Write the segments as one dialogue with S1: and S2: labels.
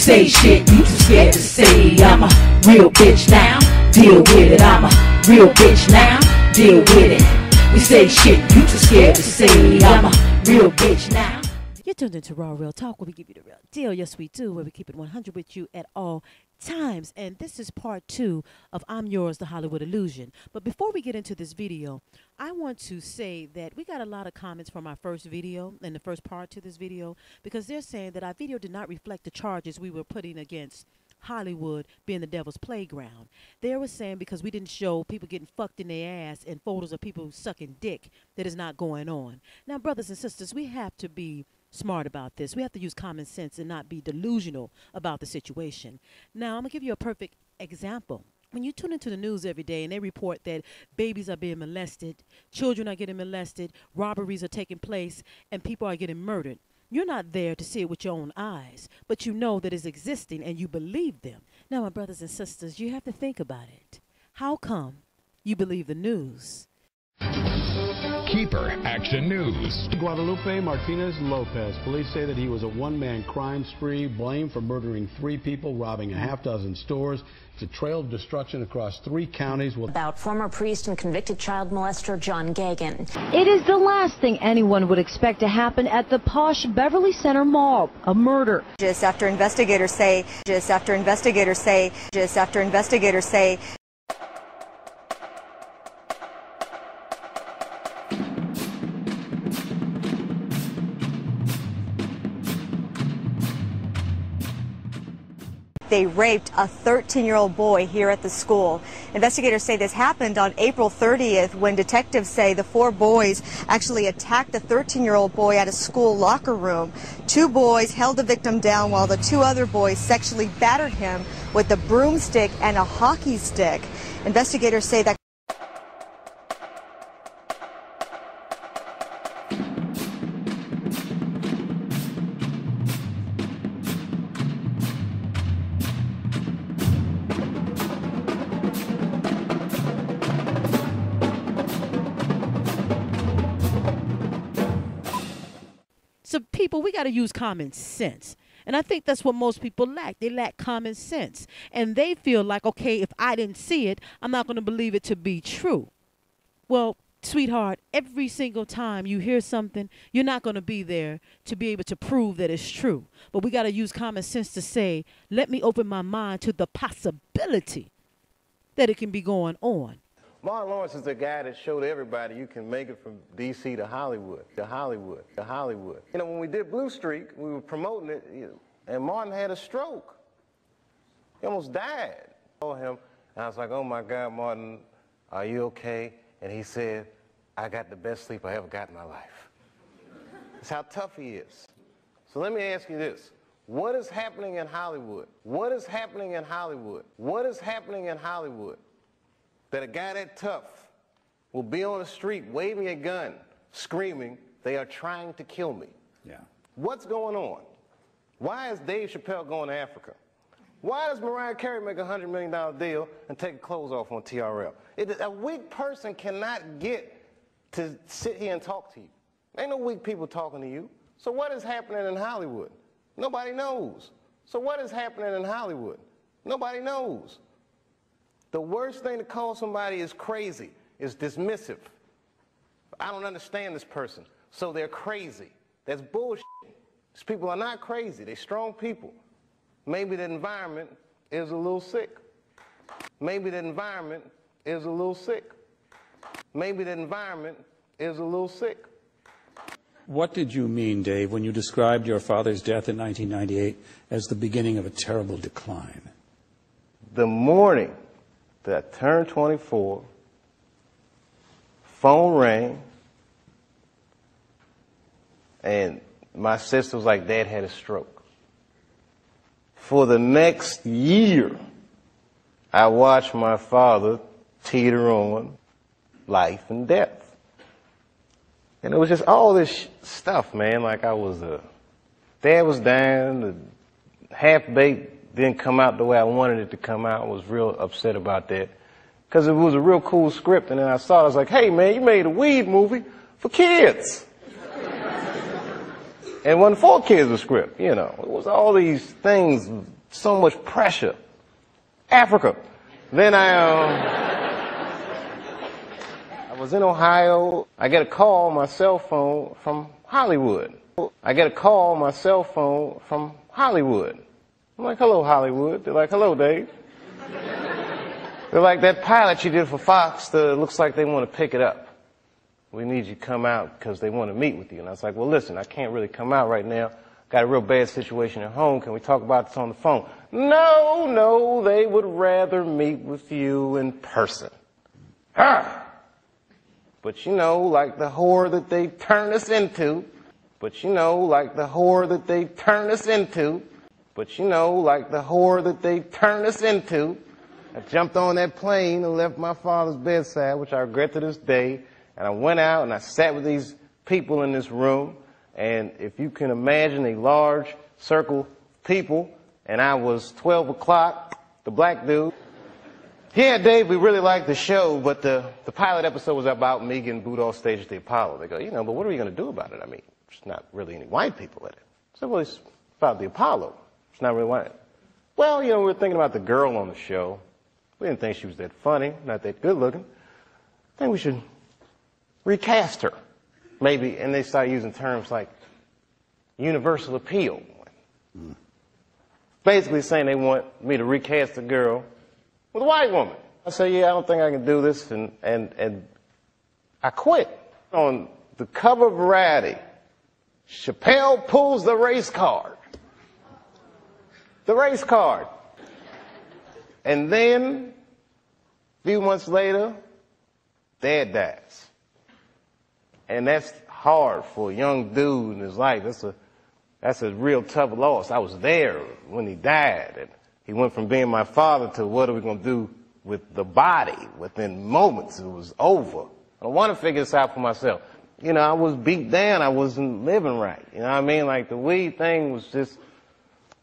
S1: say shit you too scared to say. I'm a real bitch now, deal with it. I'm a real bitch now, deal with it. We say shit you too scared to say. I'm a real bitch now.
S2: You're tuned into Raw Real Talk, where we give you the real deal. Yes, we do, where we keep it 100 with you at all times. And this is part 2 of I'm Yours, the Hollywood Illusion. But before we get into this video, I want to say that we got a lot of comments from our first video, and the first part to this video, because they're saying that our video did not reflect the charges we were putting against Hollywood being the devil's playground. They were saying because we didn't show people getting fucked in their ass and photos of people sucking dick, that is not going on. Now, brothers and sisters, we have to be smart about this. We have to use common sense and not be delusional about the situation. Now, I'm going to give you a perfect example. When you tune into the news every day and they report that babies are being molested, children are getting molested, robberies are taking place, and people are getting murdered, you're not there to see it with your own eyes, but you know that it's existing and you believe them. Now, my brothers and sisters, you have to think about it. How come you believe the news?
S3: Keeper Action News.
S4: Guadalupe Martinez Lopez. Police say that he was a one-man crime spree, blamed for murdering 3 people, robbing a half-dozen stores. It's a trail of destruction across 3 counties.
S5: About former priest and convicted child molester John Gagan.
S6: It is the last thing anyone would expect to happen at the posh Beverly Center Mall, a murder.
S7: Just after investigators say. They raped a 13-year-old boy here at the school. Investigators say this happened on April 30th when detectives say the 4 boys actually attacked the 13-year-old boy at a school locker room. 2 boys held the victim down while the 2 other boys sexually battered him with a broomstick and a hockey stick. Investigators say that
S2: So people, we got to use common sense. And I think that's what most people lack. They lack common sense. And they feel like, okay, if I didn't see it, I'm not going to believe it to be true. Well, sweetheart, every single time you hear something, you're not going to be there to be able to prove that it's true. But we got to use common sense to say, let me open my mind to the possibility that it can be going on.
S8: Martin Lawrence is the guy that showed everybody you can make it from D.C. to Hollywood, to Hollywood. You know, when we did Blue Streak, we were promoting it, and Martin had a stroke. He almost died. I saw him, and I was like, oh my God, Martin, are you okay? And he said, I got the best sleep I ever got in my life. That's how tough he is. So let me ask you this. What is happening in Hollywood? What is happening in Hollywood? What is happening in Hollywood? That a guy that tough will be on the street waving a gun, screaming, they are trying to kill me.
S4: Yeah.
S8: What's going on? Why is Dave Chapelle going to Africa? Why does Mariah Carey make a $100 million deal and take her clothes off on TRL? A weak person cannot get to sit here and talk to you. Ain't no weak people talking to you. So what is happening in Hollywood? Nobody knows. So what is happening in Hollywood? Nobody knows. The worst thing to call somebody is crazy, is dismissive. I don't understand this person, so they're crazy. That's bullshit. These people are not crazy. They're strong people. Maybe the environment is a little sick. Maybe the environment is a little sick. Maybe the environment is a little sick.
S9: What did you mean, Dave, when you described your father's death in 1998 as the beginning of a terrible decline?
S8: The morning that I turned 24, phone rang, and my sister was like, Dad had a stroke. For the next year, I watched my father teeter on life and death. And it was just all this stuff, man, like I was Dad was down, the half-baked didn't come out the way I wanted it to come out. I was real upset about that. Because it was a real cool script, and then I saw it, I was like, hey man, you made a weed movie for kids. And it wasn't 4 kids a script, you know. It was all these things, so much pressure. Africa. Then I was in Ohio. I get a call on my cell phone from Hollywood. I get a call on my cell phone from Hollywood. I'm like, hello, Hollywood. They're like, hello, Dave. They're like, that pilot you did for Fox, looks like they want to pick it up. We need you to come out because they want to meet with you. And I was like, well, listen, I can't really come out right now. Got a real bad situation at home. Can we talk about this on the phone? No, they would rather meet with you in person. But you know, like the whore that they turn us into. But you know, like the whore that they turn us into. But you know, like the whore that they turn us into. I jumped on that plane and left my father's bedside, which I regret to this day. And I went out and I sat with these people in this room. And if you can imagine a large circle of people, and I was 12 o'clock, the black dude. Yeah, Dave, we really liked the show, but the pilot episode was about me getting booed off stage at the Apollo. They go, you know, but what are we going to do about it? I mean, there's not really any white people in it. So, well, it's about the Apollo. It's not really white. Well, you know, we were thinking about the girl on the show. We didn't think she was that funny, not that good looking. I think we should recast her, maybe. And they started using terms like universal appeal. Basically saying they want me to recast a girl with a white woman. I say, yeah, I don't think I can do this, and I quit. On the cover of Variety, Chapelle pulls the race card. The race card. And then, a few months later, Dad dies. And that's hard for a young dude in his life. That's a real tough loss. I was there when he died. And he went from being my father to what are we going to do with the body? Within moments, it was over. I want to figure this out for myself. You know, I was beat down. I wasn't living right. You know what I mean? Like the weed thing was just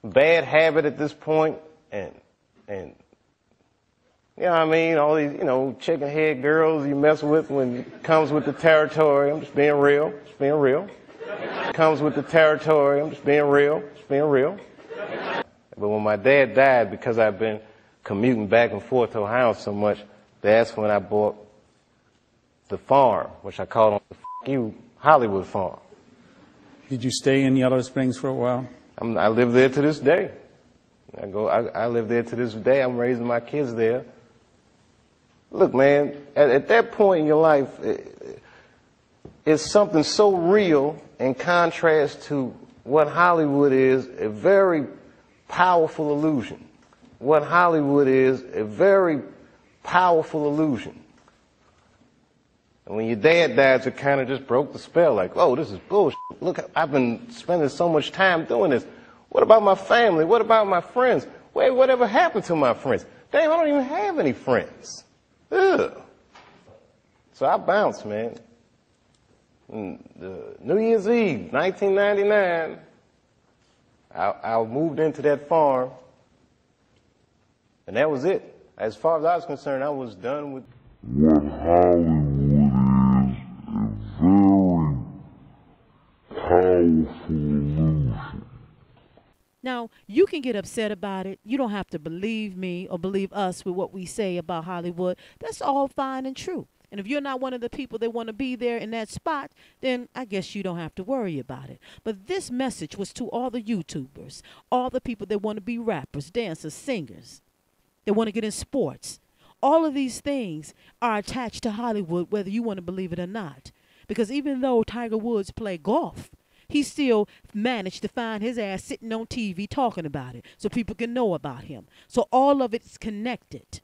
S8: a bad habit at this point. And you know what I mean? All these, you know, chicken head girls you mess with when it comes with the territory. I'm just being real. Just being real. Comes with the territory. I'm just being real. Just being real. But when my dad died, because I've been commuting back and forth to Ohio so much, that's when I bought the farm, which I called the you Hollywood farm.
S9: Did you stay in Yellow Springs for a while?
S8: I live there to this day. I live there to this day. I'm raising my kids there. Look, man, at that point in your life, it's something so real in contrast to what Hollywood is, a very powerful illusion. What Hollywood is, a very powerful illusion. And when your dad died, it kind of just broke the spell, like, oh, this is bullshit. Look, I've been spending so much time doing this. What about my family? What about my friends? Wait, whatever happened to my friends? Damn, I don't even have any friends. Ugh. So I bounced, man. New Year's Eve, 1999, I moved into that farm, and that was it. As far as I was concerned, I was done with
S3: what Hollywood is, a very powerful illusion.
S2: Now, you can get upset about it. You don't have to believe me or believe us with what we say about Hollywood. That's all fine and true. And if you're not one of the people that want to be there in that spot, then I guess you don't have to worry about it. But this message was to all the YouTubers, all the people that want to be rappers, dancers, singers, that want to get in sports. All of these things are attached to Hollywood, whether you want to believe it or not. Because even though Tiger Woods played golf, he still managed to find his ass sitting on TV talking about it so people can know about him. So all of it's connected.